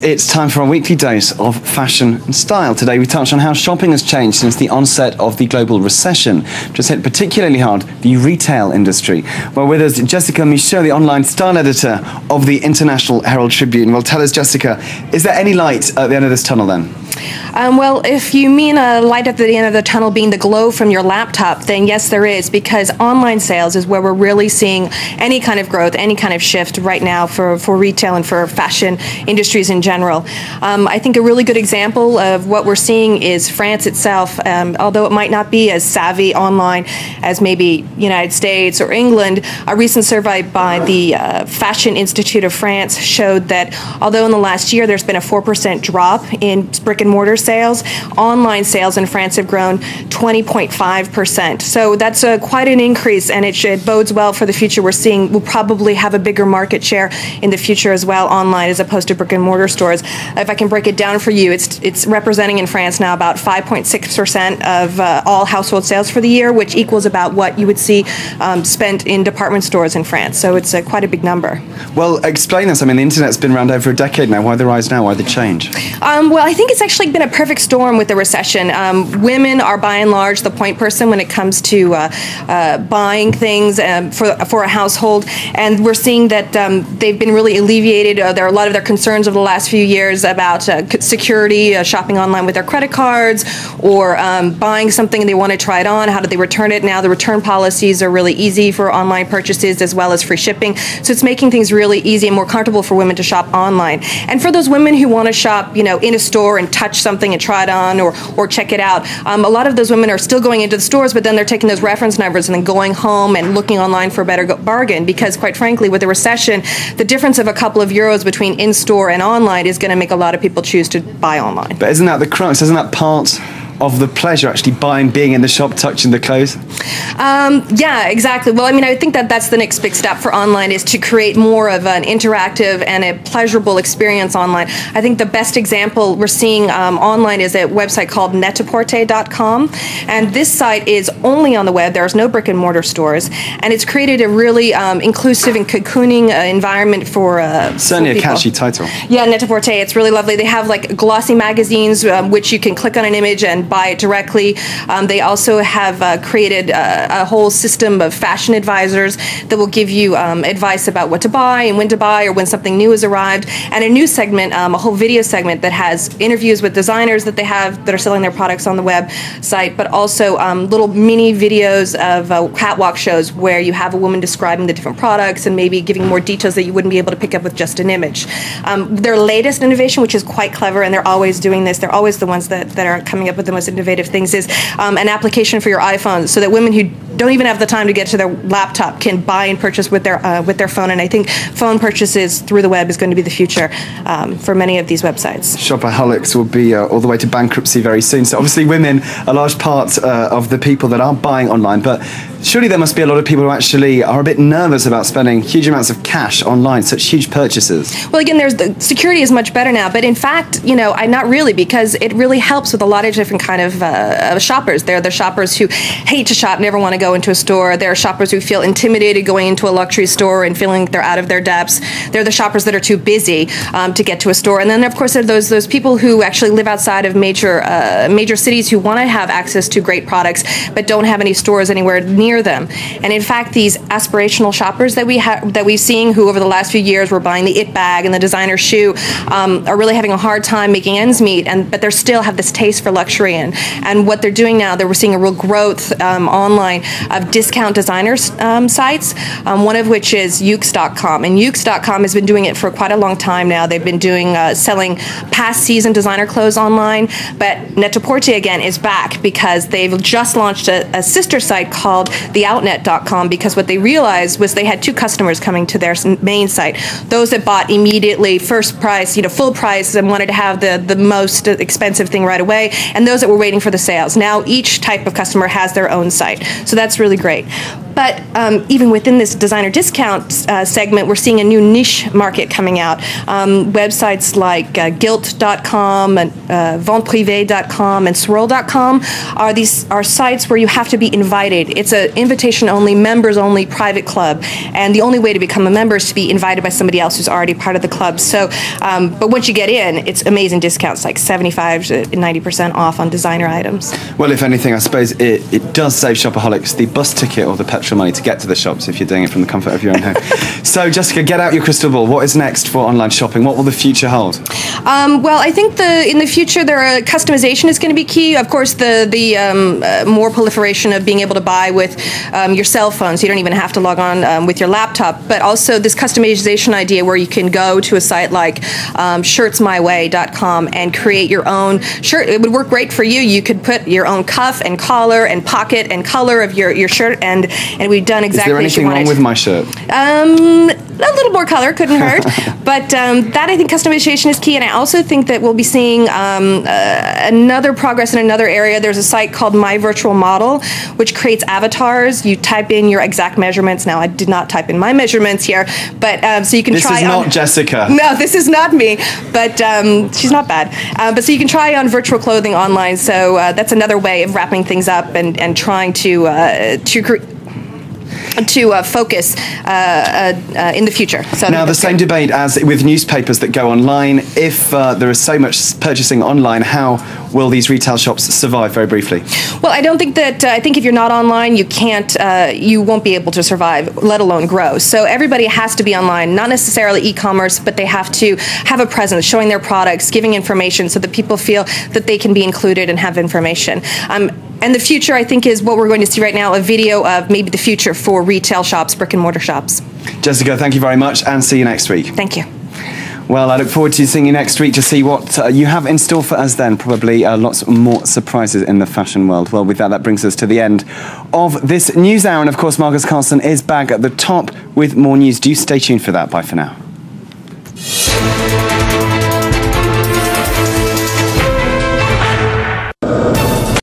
it's time for our weekly dose of fashion and style. Today we touch on how shopping has changed since the onset of the global recession, which has hit particularly hard the retail industry. Well, with us, Jessica Michault, the online style editor of the International Herald Tribune. Well, tell us, Jessica, is there any light at the end of this tunnel then? Well, if you mean a light at the end of the tunnel being the glow from your laptop, then yes, there is, because online sales is where we're really seeing any kind of growth, any kind of shift right now for retail and for fashion industries in general. I think a really good example of what we're seeing is France itself. Although it might not be as savvy online as maybe United States or England, a recent survey by the Fashion Institute of France showed that although in the last year there's been a 4% drop in brick and mortar sales, online sales in France have grown 20.5%. So that's quite an increase, and it bodes well for the future. We'll probably have a bigger market share in the future as well online as opposed to brick and mortar stores. If I can break it down for you, it's representing in France now about 5.6% of all household sales for the year, which equals about what you would see spent in department stores in France. So it's quite a big number. Well, explain this. I mean, the internet's been around over a decade now. Why the rise now? Why the change? Well, I think it's actually been a perfect storm with the recession. Women are by and large the point person when it comes to buying things for a household, and we're seeing that they've been really alleviated. There are a lot of their concerns over the last few years about security, shopping online with their credit cards, or buying something and they want to try it on. How do they return it? Now the return policies are really easy for online purchases as well as free shipping. So it's making things really easy and more comfortable for women to shop online. And for those women who want to shop, in a store and touch something and try it on or check it out, a lot of those women are still going into the stores, but then they're taking those reference numbers and then going home and looking online for a better bargain, because quite frankly, with the recession, the difference of a couple of euros between in-store and online is going to make a lot of people choose to buy online. But isn't that the crux? Isn't that part of the pleasure, actually being in the shop, touching the clothes? Yeah, exactly. Well, I think that's the next big step for online, is to create more of an interactive and a pleasurable experience online. I think the best example we're seeing online is a website called net-a-porter.com, and this site is only on the web. There's no brick and mortar stores, and it's created a really inclusive and cocooning environment for certainly for a catchy title. Yeah, net-a-porter. It's really lovely. They have like glossy magazines, which you can click on an image and buy it directly. They also have created a whole system of fashion advisors that will give you advice about what to buy and when to buy, or when something new has arrived, and a news segment, a whole video segment that has interviews with designers that they have that are selling their products on the website, but also little mini videos of catwalk shows where you have a woman describing the different products and maybe giving more details that you wouldn't be able to pick up with just an image. Their latest innovation, which is quite clever, and they're always doing this, they're always the ones that are coming up with the most innovative things, is an application for your iPhone, so that women who don't even have the time to get to their laptop can buy and purchase with their phone. And I think phone purchases through the web is going to be the future for many of these websites. Shopaholics will be all the way to bankruptcy very soon. So obviously women are a large part of the people that are buying online, but surely there must be a lot of people who actually are a bit nervous about spending huge amounts of cash online, such huge purchases. Well, again, the security is much better now, but in fact, not really, because it really helps with a lot of different kind of shoppers. There are the shoppers who hate to shop, never want to go into a store. There are shoppers who feel intimidated going into a luxury store and feeling like they're out of their depths. There are the shoppers that are too busy to get to a store. And then, of course, there are those people who actually live outside of major cities who want to have access to great products but don't have any stores anywhere near them. And in fact, these aspirational shoppers that we've seen, who over the last few years were buying the it bag and the designer shoe, are really having a hard time making ends meet, but they still have this taste for luxury. And what they're doing now, we're seeing a real growth online of discount designer sites, one of which is Yoox.com. And Yoox.com has been doing it for quite a long time now. They've been selling past season designer clothes online, but Net-a-Porter again is back because they've just launched a sister site called theoutnet.com, because what they realized was they had two customers coming to their main site. Those that bought immediately, first price, full price, and wanted to have the most expensive thing right away, and those that were waiting for the sales. Now each type of customer has their own site. So that's really great. But even within this designer discount segment, we're seeing a new niche market coming out. Websites like Gilt.com and VentePrivée.com and Swirl.com are sites where you have to be invited. It's an invitation-only, members-only private club, and the only way to become a member is to be invited by somebody else who's already part of the club. So, but once you get in, it's amazing discounts, like 75 to 90% off on designer items. Well, if anything, I suppose it does save shopaholics the bus ticket or the petrol money to get to the shops if you're doing it from the comfort of your own home. So, Jessica, get out your crystal ball. What is next for online shopping? What will the future hold? Well, I think in the future, customization is going to be key. Of course, the more proliferation of being able to buy with your cell phone, so you don't even have to log on with your laptop. But also this customization idea where you can go to a site like shirtsmyway.com and create your own shirt. It would work great for you. You could put your own cuff and collar and pocket and color of your shirt, and we've done exactly what you wanted. Is there anything wrong with my shirt? A little more color couldn't hurt. But that, I think, customization is key. And I also think that we'll be seeing another progress in another area. There's a site called My Virtual Model, which creates avatars. You type in your exact measurements. Now, I did not type in my measurements here, but so you can try. This is not Jessica. No, this is not me, but she's not bad. But so you can try on virtual clothing online. So that's another way of wrapping things up and trying to focus in the future. So now, the same debate as with newspapers that go online. If there is so much purchasing online, how will these retail shops survive, very briefly? Well, I don't think that, I think if you're not online, you won't be able to survive, let alone grow. So everybody has to be online, not necessarily e-commerce, but they have to have a presence, showing their products, giving information so that people feel that they can be included and have information. And the future, I think, is what we're going to see right now, a video of maybe the future for retail shops, brick and mortar shops. Jessica, thank you very much, and see you next week. Thank you. Well, I look forward to seeing you next week to see what you have in store for us then. Probably lots more surprises in the fashion world. Well, with that, that brings us to the end of this news hour. And of course, Marcus Carlson is back at the top with more news. Do stay tuned for that. Bye for now.